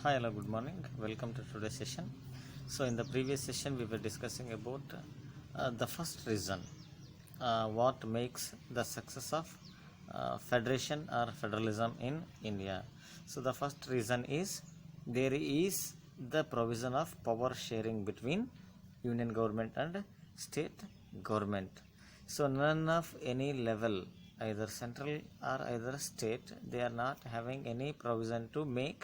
Hi, hello, good morning. Welcome to today's session. So, in the previous session, we were discussing about the first reason what makes the success of federation or federalism in India. So, the first reason is there is the provision of power sharing between union government and state government. So, none of any level, either central or either state, they are not having any provision to make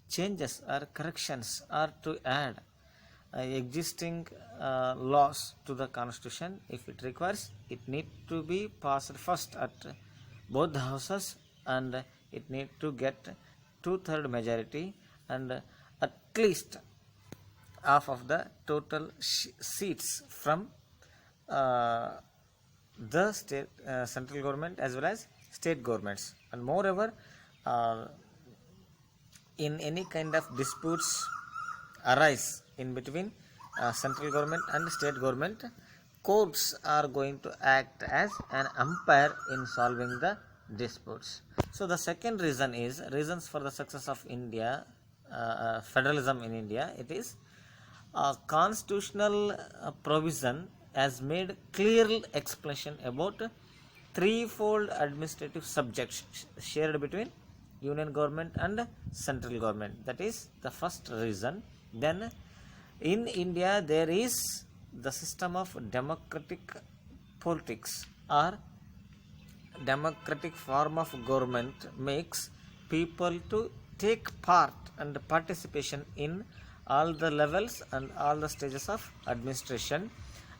changes or corrections or to add existing laws to the constitution. If it requires, it need to be passed first at both the houses, and it need to get two-third majority and at least half of the total seats from uh, the state central government as well as state governments. And moreover, in any kind of disputes arise in between central government and state government, courts are going to act as an umpire in solving the disputes. So the second reason is reasons for the success of India, federalism in India. It is constitutional provision has made clear explanation about threefold administrative subjects shared between union government and central government. That is the first reason. Then in India there is the system of democratic politics or democratic form of government makes people to take part and participation in all the levels and all the stages of administration.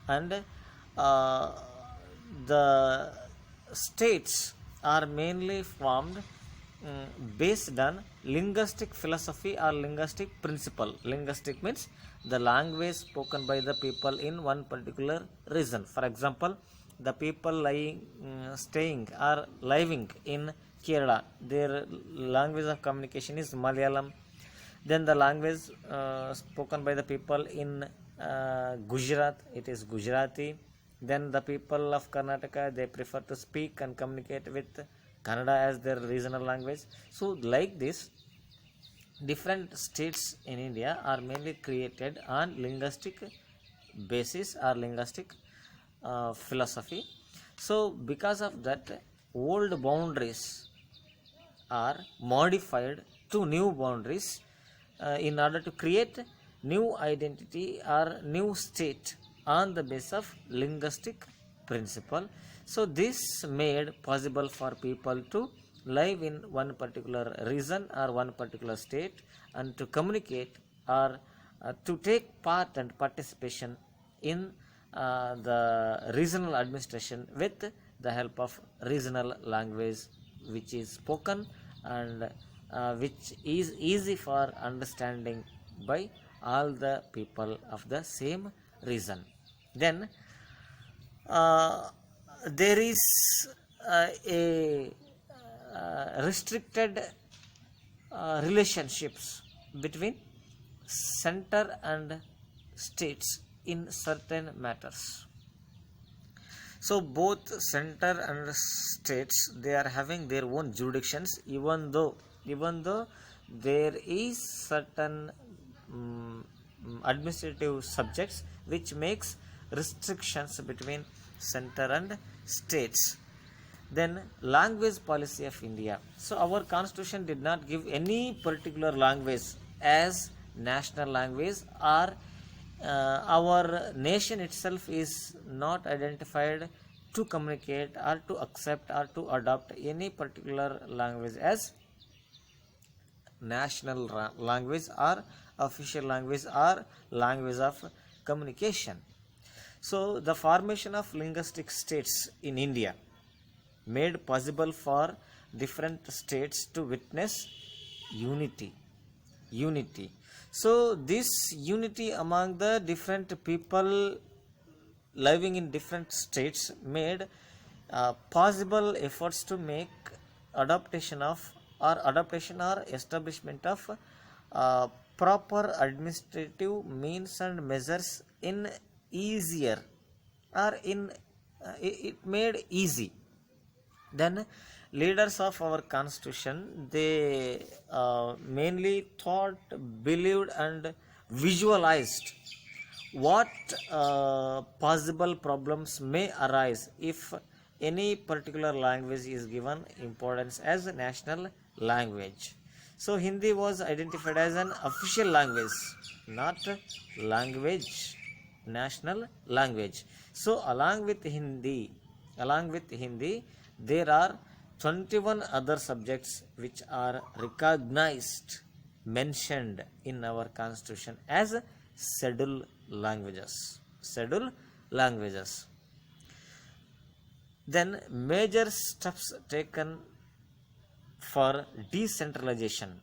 And the states are mainly formed based on linguistic philosophy or linguistic principle. Linguistic means the language spoken by the people in one particular region. For example, the people staying or living in Kerala, their language of communication is Malayalam. Then the language spoken by the people in Gujarat, it is Gujarati. Then the people of Karnataka, they prefer to speak and communicate with Kannada as their regional language. So like this, different states in India are mainly created on linguistic basis or linguistic philosophy. So because of that, old boundaries are modified to new boundaries in order to create new identity or new state on the basis of linguistic principle. So this made possible for people to live in one particular region or one particular state and to communicate or to take part and participation in the regional administration with the help of regional language which is spoken and which is easy for understanding by all the people of the same region. Then there is a restricted relationships between center and states in certain matters. So both center and states, they are having their own jurisdictions, even though there is certain administrative subjects which makes restrictions between center and states. Then language policy of India. So our constitution did not give any particular language as national language, or our nation itself is not identified to communicate or to accept or to adopt any particular language as national language or official language or language of communication. So the formation of linguistic states in India made possible for different states to witness unity. So this unity among the different people living in different states made possible efforts to make adaptation or establishment of proper administrative means and measures in easier or in it made easy. Then leaders of our constitution, they mainly thought, believed and visualized what possible problems may arise if any particular language is given importance as a national language. So Hindi was identified as an official language, not language, national language. So along with Hindi, there are 21 other subjects which are recognized, mentioned in our constitution as scheduled languages. Scheduled languages. Then major steps taken for decentralization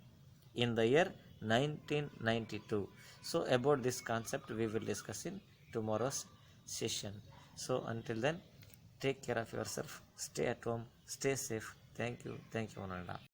in the year 1992. So about this concept we will discuss in tomorrow's session. So until then, take care of yourself, stay at home, stay safe. Thank you, one and all.